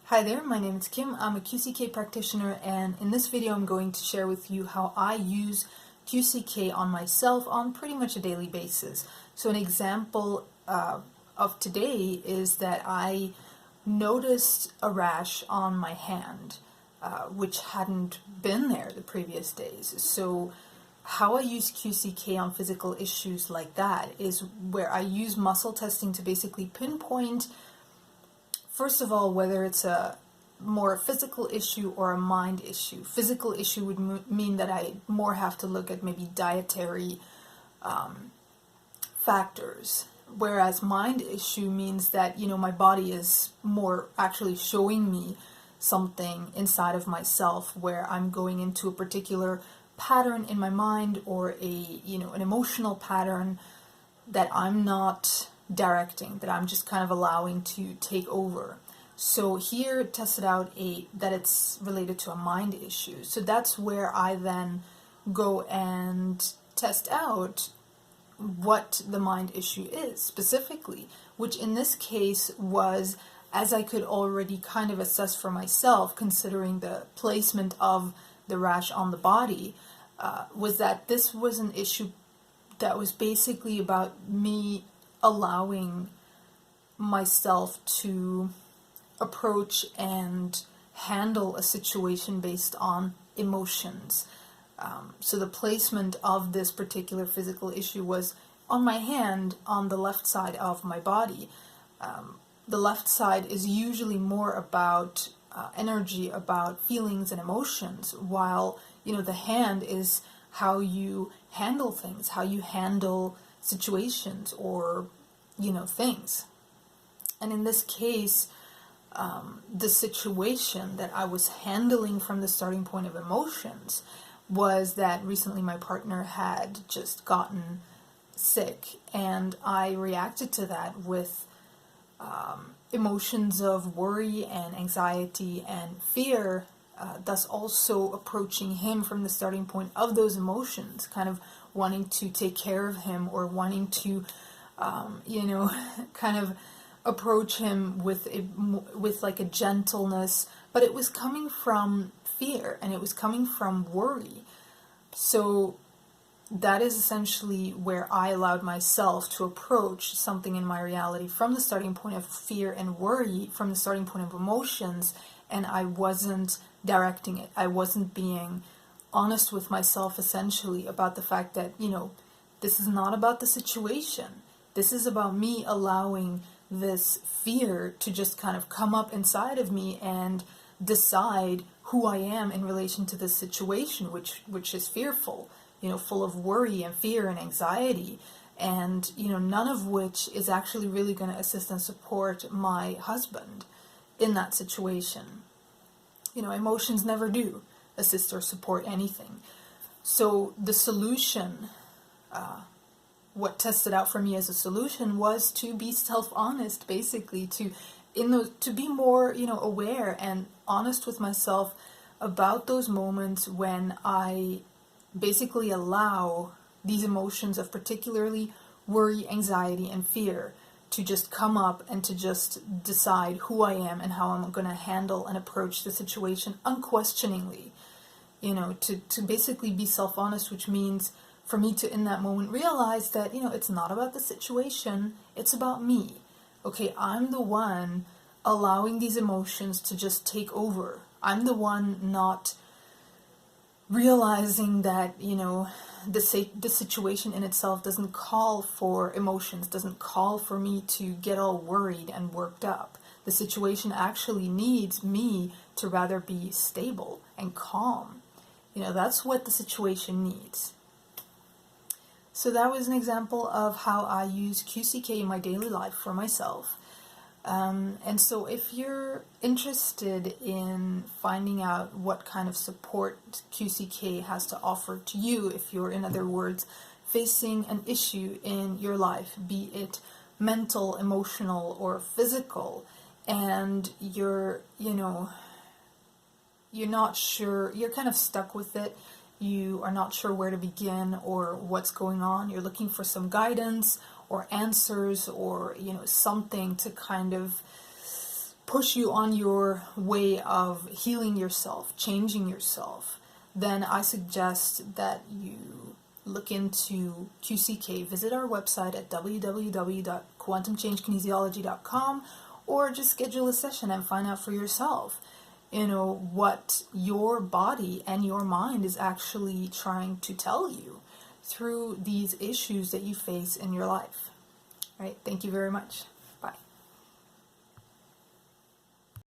Hi there, my name is Kim. I'm a QCK practitioner, and in this video I'm going to share with you how I use QCK on myself on pretty much a daily basis. So an example of today is that I noticed a rash on my hand, which hadn't been there the previous days. So how I use QCK on physical issues like that is where I use muscle testing to basically pinpoint, first of all, whether it's a more physical issue or a mind issue. Physical issue would mean that I more have to look at maybe dietary factors, whereas mind issue means that, my body is more actually showing me something inside of myself where I'm going into a particular pattern in my mind or an emotional pattern that I'm not directing, that I'm just kind of allowing to take over. So here it tested out that it's related to a mind issue. So that's where I then go and test out what the mind issue is specifically, which in this case was, as I could already kind of assess for myself, considering the placement of the rash on the body, was that this was an issue that was basically about me allowing myself to approach and handle a situation based on emotions. So the placement of this particular physical issue was on my hand on the left side of my body. The left side is usually more about energy, about feelings and emotions, while the hand is how you handle things, how you handle situations or things. And in this case, the situation that I was handling from the starting point of emotions was that recently my partner had just gotten sick, and I reacted to that with emotions of worry and anxiety and fear, thus also approaching him from the starting point of those emotions, kind of wanting to take care of him or wanting to kind of approach him with like a gentleness, but it was coming from fear and it was coming from worry. So that is essentially where I allowed myself to approach something in my reality from the starting point of fear and worry, from the starting point of emotions, and I wasn't directing it. I wasn't being honest with myself essentially about the fact that, this is not about the situation. This is about me allowing this fear to just kind of come up inside of me and decide who I am in relation to this situation, which is fearful, full of worry and fear and anxiety, and none of which is actually really going to assist and support my husband in that situation. Emotions never do assist or support anything. So the solution, what tested out for me as a solution, was to be self-honest, basically, to be more, aware and honest with myself about those moments when I basically allow these emotions of particularly worry, anxiety, and fear to just come up and to just decide who I am and how I'm going to handle and approach the situation unquestioningly. To basically be self-honest, which means for me to, in that moment, realize that, it's not about the situation, it's about me. Okay, I'm the one allowing these emotions to just take over. I'm the one not realizing that, the situation in itself doesn't call for emotions, doesn't call for me to get all worried and worked up. The situation actually needs me to rather be stable and calm. That's what the situation needs. So that was an example of how I use QCK in my daily life for myself. And so if you're interested in finding out what kind of support QCK has to offer to you, if you're, in other words, facing an issue in your life, be it mental, emotional, or physical, and you're not sure, you're kind of stuck with it, you are not sure where to begin or what's going on, you're looking for some guidance or answers or something to kind of push you on your way of healing yourself, changing yourself, then I suggest that you look into QCK. Visit our website at www.quantumchangekinesiology.com, or just schedule a session and find out for yourself, what your body and your mind is actually trying to tell you through these issues that you face in your life. All right, thank you very much.